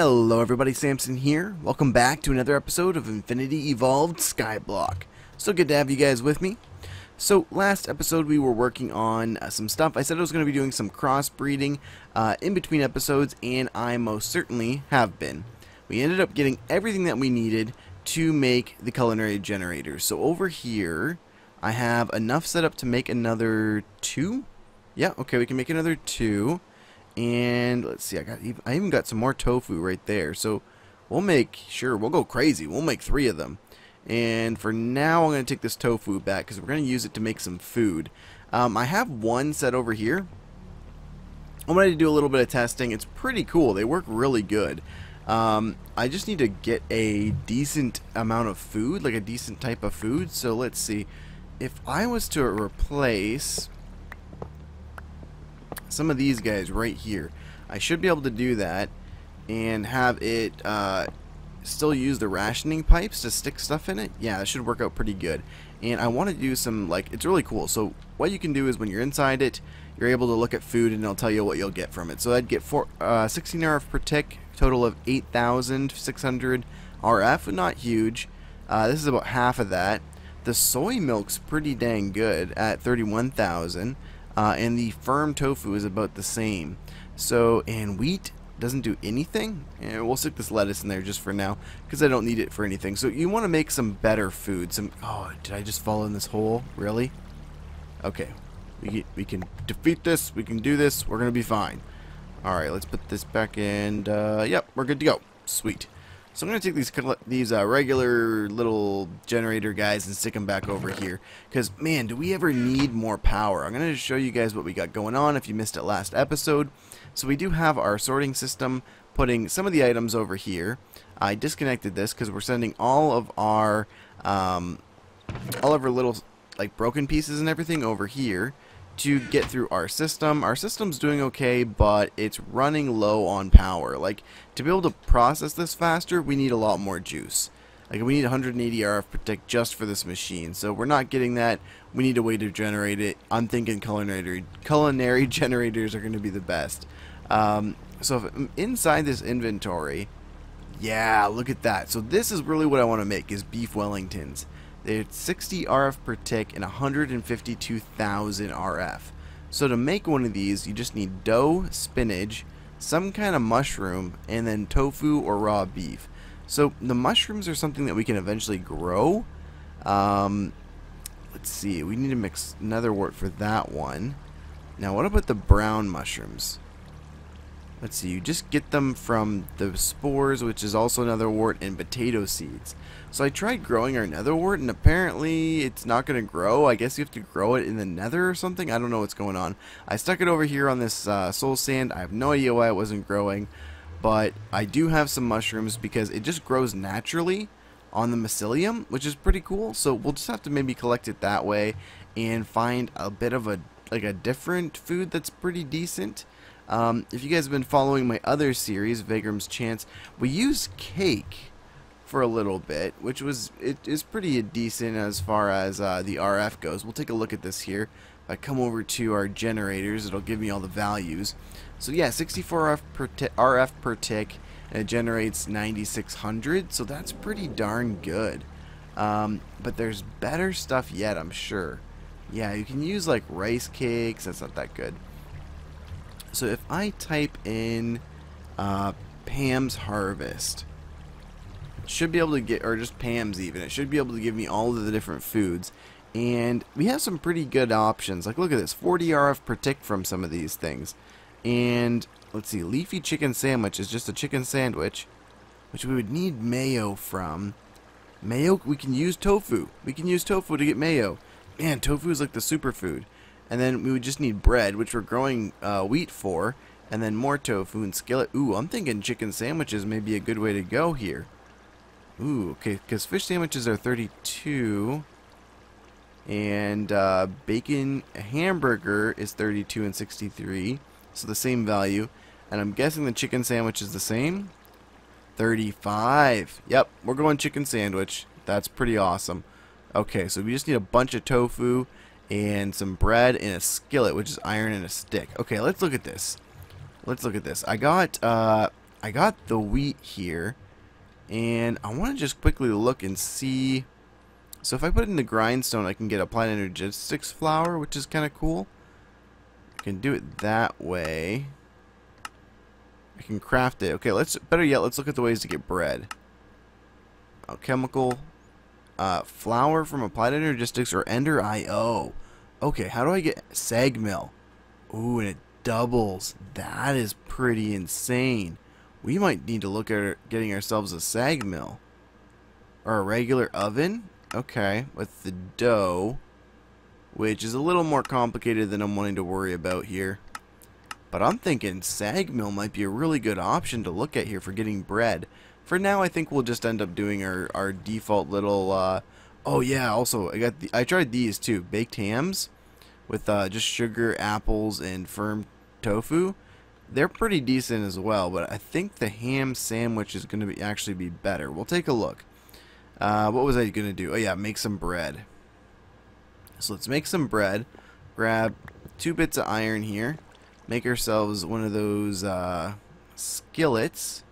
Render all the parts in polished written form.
Hello everybody, Samson here. Welcome back to another episode of Infinity Evolved Skyblock. So good to have you guys with me. So last episode we were working on some stuff. I said I was going to be doing some crossbreeding in between episodes, and I most certainly have been. We ended up getting everything that we needed to make the culinary generators. So over here I have enough set up to make another 2. Yeah, okay, we can make another 2. And let's see, I even got some more tofu right there. So we'll go crazy. We'll make 3 of them. And for now, I'm going to take this tofu back because we're going to use it to make some food. I have one set over here. I'm going to do a little bit of testing. It's pretty cool. They work really good. I just need to get a decent amount of food, like a decent type of food. So let's see. If I was to replace some of these guys right here, I should be able to do that and have it still use the rationing pipes to stick stuff in it. Yeah, that should work out pretty good. And I want to do some, like, it's really cool. So what you can do is when you're inside it, you're able to look at food and it'll tell you what you'll get from it. So I'd get 16 RF per tick, total of 8,600 RF, not huge. This is about half of that. The soy milk's pretty dang good at 31,000. And the firm tofu is about the same. So, and wheat doesn't do anything. And we'll stick this lettuce in there just for now because I don't need it for anything. So you want to make some better food. Oh, did I just fall in this hole? Really? Okay. We can defeat this. We can do this. We're going to be fine. Alright, let's put this back in. Yep, we're good to go. Sweet. So I'm going to take these regular little generator guys and stick them back over here. Because, man, do we ever need more power. I'm going to show you guys what we got going on if you missed it last episode. So we do have our sorting system putting some of the items over here. I disconnected this because we're sending all of our little, like, broken pieces and everything over here to get through our system. Our system's doing okay, but it's running low on power. Like, to be able to process this faster, we need a lot more juice. Like, we need 180 RF per tick just for this machine. So we're not getting that. We need a way to generate it. I'm thinking culinary generators are going to be the best. So if I'm inside this inventory, yeah, look at that. So this is really what I want to make, is beef Wellingtons. It's 60 RF per tick and 152,000 RF. So to make one of these, you just need dough, spinach, some kind of mushroom, and then tofu or raw beef. So the mushrooms are something that we can eventually grow. Let's see, we need to mix another wort for that one. Now what about the brown mushrooms? Let's see, you just get them from the spores, which is also another wort, and potato seeds. So I tried growing our nether wort, and apparently it's not going to grow. I guess you have to grow it in the nether or something. I don't know what's going on. I stuck it over here on this soul sand. I have no idea why it wasn't growing. But I do have some mushrooms because it just grows naturally on the mycelium, which is pretty cool. So we'll just have to maybe collect it that way and find a bit of a different food that's pretty decent. If you guys have been following my other series, Vagram's Chance, we use cake for a little bit, which is pretty decent as far as the RF goes. We'll take a look at this here. If I come over to our generators, it'll give me all the values. So yeah, 64 RF per tick, and it generates 9,600, so that's pretty darn good. But there's better stuff yet, I'm sure. Yeah, you can use like rice cakes. That's not that good. So if I type in Pam's Harvest, should be able to get, or just Pam's even, it should be able to give me all of the different foods. And we have some pretty good options. Like, look at this, 40 RF per tick from some of these things. And let's see, leafy chicken sandwich is just a chicken sandwich, which we would need mayo from. Mayo, we can use tofu. We can use tofu to get mayo. Man, tofu is like the superfood. And then we would just need bread, which we're growing wheat for, and then more tofu and skillet. Ooh, I'm thinking chicken sandwiches may be a good way to go here. Ooh, okay, because fish sandwiches are 32, and bacon hamburger is 32 and 63, so the same value. And I'm guessing the chicken sandwich is the same. 35. Yep, we're going chicken sandwich. That's pretty awesome. Okay, so we just need a bunch of tofu and some bread and a skillet, which is iron and a stick. Okay, let's look at this. I got I got the wheat here, and I want to just quickly look and see. So if I put it in the grindstone, I can get applied energistics flour, which is kind of cool. I can do it that way. I can craft it. Okay, better yet, let's look at the ways to get bread. Chemical, flour from applied energistics or ender IO. Okay, how do I get sag mill? Ooh, and it doubles. That is pretty insane. We might need to look at getting ourselves a sag mill. Or a regular oven. Okay, with the dough, which is a little more complicated than I'm wanting to worry about here. But I'm thinking sag mill might be a really good option to look at here for getting bread. For now, I think we'll just end up doing our default little, oh yeah, also, I tried these too, baked hams with just sugar, apples, and firm tofu. They're pretty decent as well, but I think the ham sandwich is going to actually be better. We'll take a look. What was I going to do? Oh yeah, make some bread. So let's make some bread. Grab 2 bits of iron here. Make ourselves one of those skillets.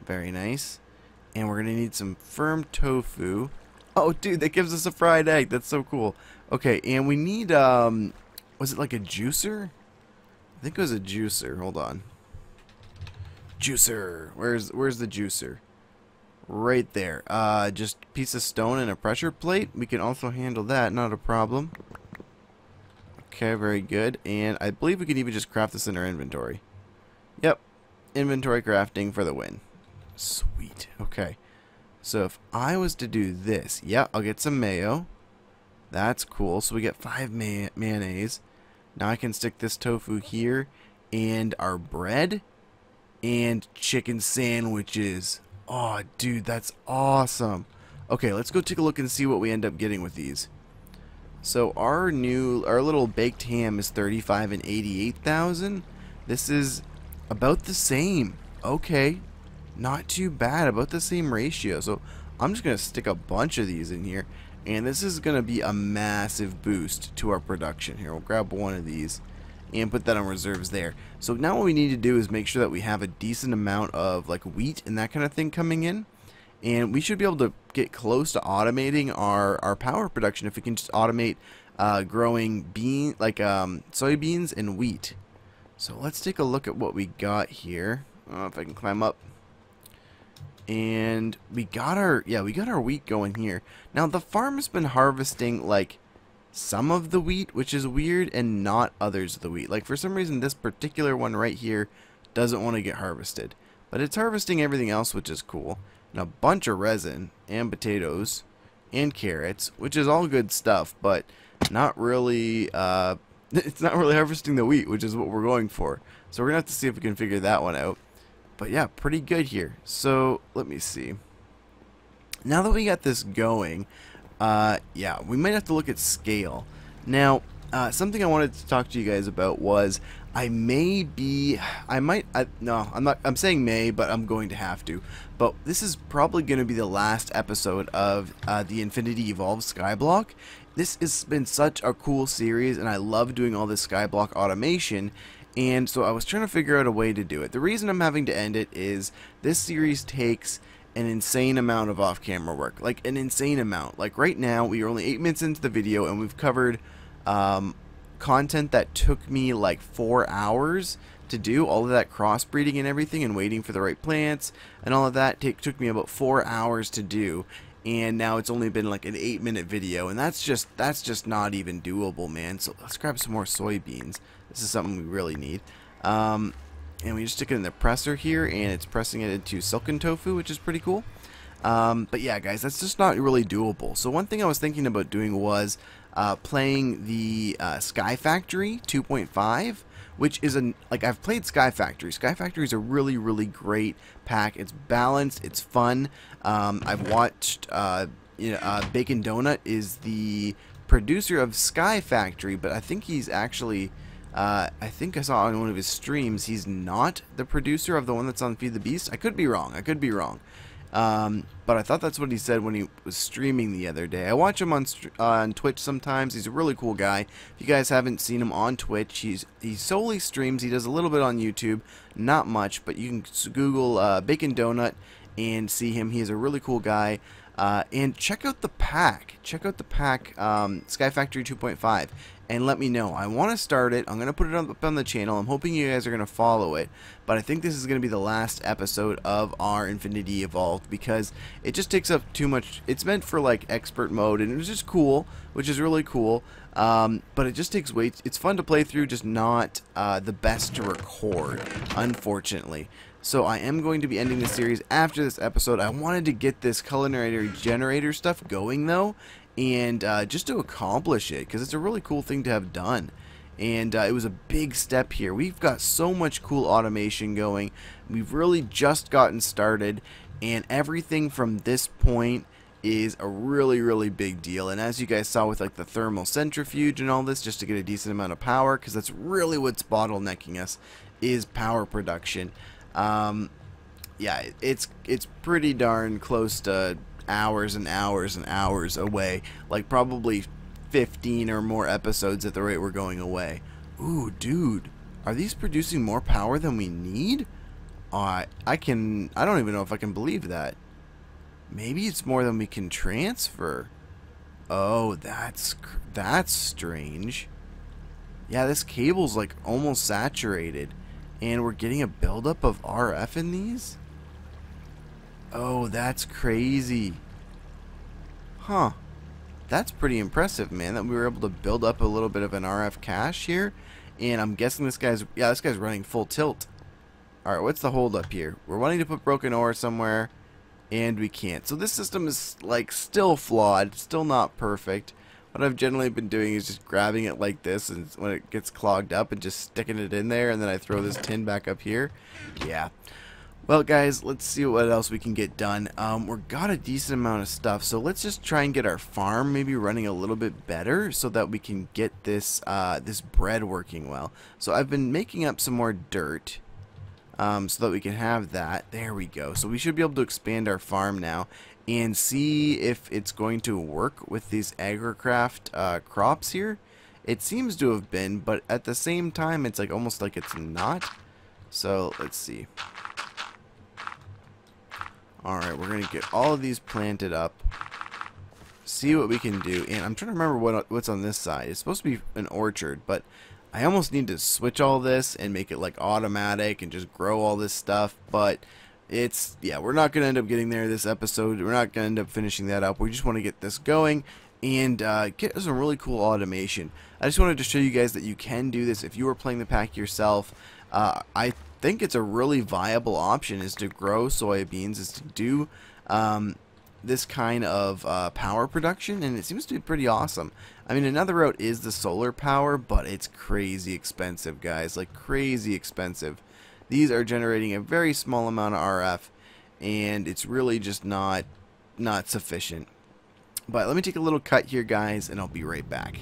Very nice. And we're going to need some firm tofu. Oh, dude, that gives us a fried egg. That's so cool. Okay, and we need, was it like a juicer? I think it was a juicer. Hold on. Juicer. Where's the juicer? Right there. Just a piece of stone and a pressure plate. We can also handle that. Not a problem. Okay, very good. And I believe we can even just craft this in our inventory. Yep. Inventory crafting for the win. Sweet. Okay. So if I was to do this, yeah, I'll get some mayo. That's cool. So we get 5 mayonnaise. Now I can stick this tofu here and our bread and chicken sandwiches. Oh, dude, that's awesome. Okay, let's go take a look and see what we end up getting with these. So our little baked ham is 35 and 88,000. This is about the same. Okay, not too bad. About the same ratio. So I'm just gonna stick a bunch of these in here, and this is gonna be a massive boost to our production. Here, we'll grab one of these and put that on reserves there. So now what we need to do is make sure that we have a decent amount of like wheat and that kind of thing coming in. And we should be able to get close to automating our power production if we can just automate growing soybeans and wheat. So let's take a look at what we got here. I don't know if I can climb up. And we got our wheat going here. Now the farm has been harvesting like some of the wheat, which is weird, and not others of the wheat. Like for some reason this particular one right here doesn't want to get harvested. But it's harvesting everything else, which is cool. And a bunch of resin and potatoes and carrots, which is all good stuff, but not really it's not really harvesting the wheat, which is what we're going for. So we're gonna have to see if we can figure that one out. But yeah, pretty good here. So let me see. Now that we got this going, yeah, we might have to look at scale. Now, something I wanted to talk to you guys about was I'm saying may, but I'm going to have to. But this is probably going to be the last episode of the Infinity Evolved Skyblock. This has been such a cool series, and I love doing all this Skyblock automation. And so I was trying to figure out a way to do it. The reason I'm having to end it is this series takes an insane amount of off-camera work. Like, an insane amount. Like, right now, we are only 8 minutes into the video, and we've covered content that took me like 4 hours to do. All of that crossbreeding and everything, and waiting for the right plants, and all of that took me about 4 hours to do. And now it's only been like an 8-minute video, and that's just not even doable, man. So let's grab some more soybeans. This is something we really need. And we just stick it in the presser here, and it's pressing it into silken tofu, which is pretty cool. But yeah, guys, that's just not really doable. So one thing I was thinking about doing was playing the Sky Factory 2.5, which is I've played Sky Factory. Sky Factory is a really, really great pack. It's balanced. It's fun. I've watched, Bacon Donut is the producer of Sky Factory, but I think he's actually, I think I saw on one of his streams, he's not the producer of the one that's on Feed the Beast. I could be wrong. But I thought that's what he said when he was streaming the other day. I watch him on Twitch sometimes. He's a really cool guy. If you guys haven't seen him on Twitch, he solely streams. He does a little bit on YouTube, not much, but you can Google Bacon Donut and see him. He is a really cool guy. And check out the pack. Check out the pack, Sky Factory 2.5. And let me know. I want to start it. I'm going to put it up on the channel. I'm hoping you guys are going to follow it. But I think this is going to be the last episode of our Infinity Evolved because it just takes up too much. It's meant for like expert mode, and it was just cool, which is really cool. But it just takes way. It's fun to play through, just not the best to record, unfortunately. So I am going to be ending the series after this episode. I wanted to get this culinary generator stuff going though, and just to accomplish it, because it's a really cool thing to have done. And it was a big step here. We've got so much cool automation going. We've really just gotten started, and everything from this point is a really big deal. And as you guys saw with like the thermal centrifuge and all this, just to get a decent amount of power, because that's really what's bottlenecking us, is power production. Yeah, it's pretty darn close to hours and hours and hours away, like probably 15 or more episodes at the rate we're going away. Ooh, dude, are these producing more power than we need? I don't even know if I can believe that. Maybe it's more than we can transfer. Oh, that's strange. Yeah, this cable's like almost saturated, and we're getting a buildup of RF in these? Oh, that's crazy. Huh. That's pretty impressive, man, that we were able to build up a little bit of an RF cache here. And I'm guessing this guy's running full tilt. Alright, what's the hold up here? We're wanting to put broken ore somewhere, and we can't. So this system is like still flawed, still not perfect. What I've generally been doing is just grabbing it like this, and when it gets clogged up, and just sticking it in there, and then I throw this tin back up here. Yeah. Well, guys, let's see what else we can get done. We've got a decent amount of stuff, so let's just try and get our farm maybe running a little bit better so that we can get this this bread working well. So I've been making up some more dirt so that we can have that. There we go. So we should be able to expand our farm now and see if it's going to work with these agricraft crops here. It seems to have been, but at the same time, it's like almost like it's not. So let's see. Alright, we're going to get all of these planted up, see what we can do, and I'm trying to remember what's on this side. It's supposed to be an orchard, but I almost need to switch all this and make it like automatic and just grow all this stuff, but it's, yeah, we're not going to end up getting there this episode. We're not going to end up finishing that up. We just want to get this going and get some really cool automation. I just wanted to show you guys that you can do this if you were playing the pack yourself. I think it's a really viable option is to grow soybeans, is to do this kind of power production, and it seems to be pretty awesome. I mean, another route is the solar power, but it's crazy expensive, guys, like crazy expensive. These are generating a very small amount of RF, and it's really just not sufficient. But let me take a little cut here, guys, and I'll be right back.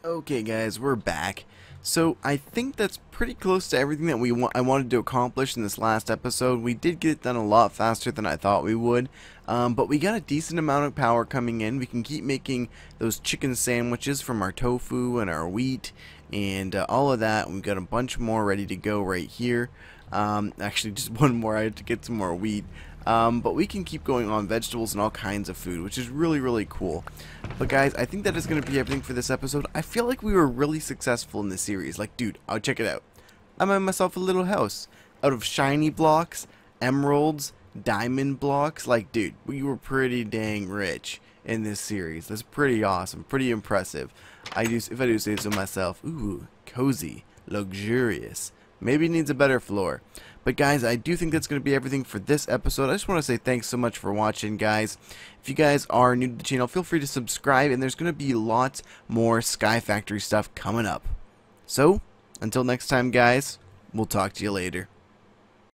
Okay, guys, we're back. So I think that's pretty close to everything that I wanted to accomplish in this last episode. We did get it done a lot faster than I thought we would, but we got a decent amount of power coming in. We can keep making those chicken sandwiches from our tofu and our wheat and all of that. We've got a bunch more ready to go right here. Actually, just one more. I had to get some more wheat. But we can keep going on vegetables and all kinds of food, which is really cool. But guys, I think that is going to be everything for this episode. I feel like we were really successful in this series. Like, dude, I'll check it out. I made myself a little house out of shiny blocks, emeralds, diamond blocks. Like, dude, we were pretty dang rich in this series. That's pretty awesome, pretty impressive. If I do say so myself, ooh, cozy, luxurious. Maybe it needs a better floor. But guys, I do think that's going to be everything for this episode. I just want to say thanks so much for watching, guys. If you guys are new to the channel, feel free to subscribe, and there's going to be lots more Sky Factory stuff coming up. So, until next time, guys, we'll talk to you later.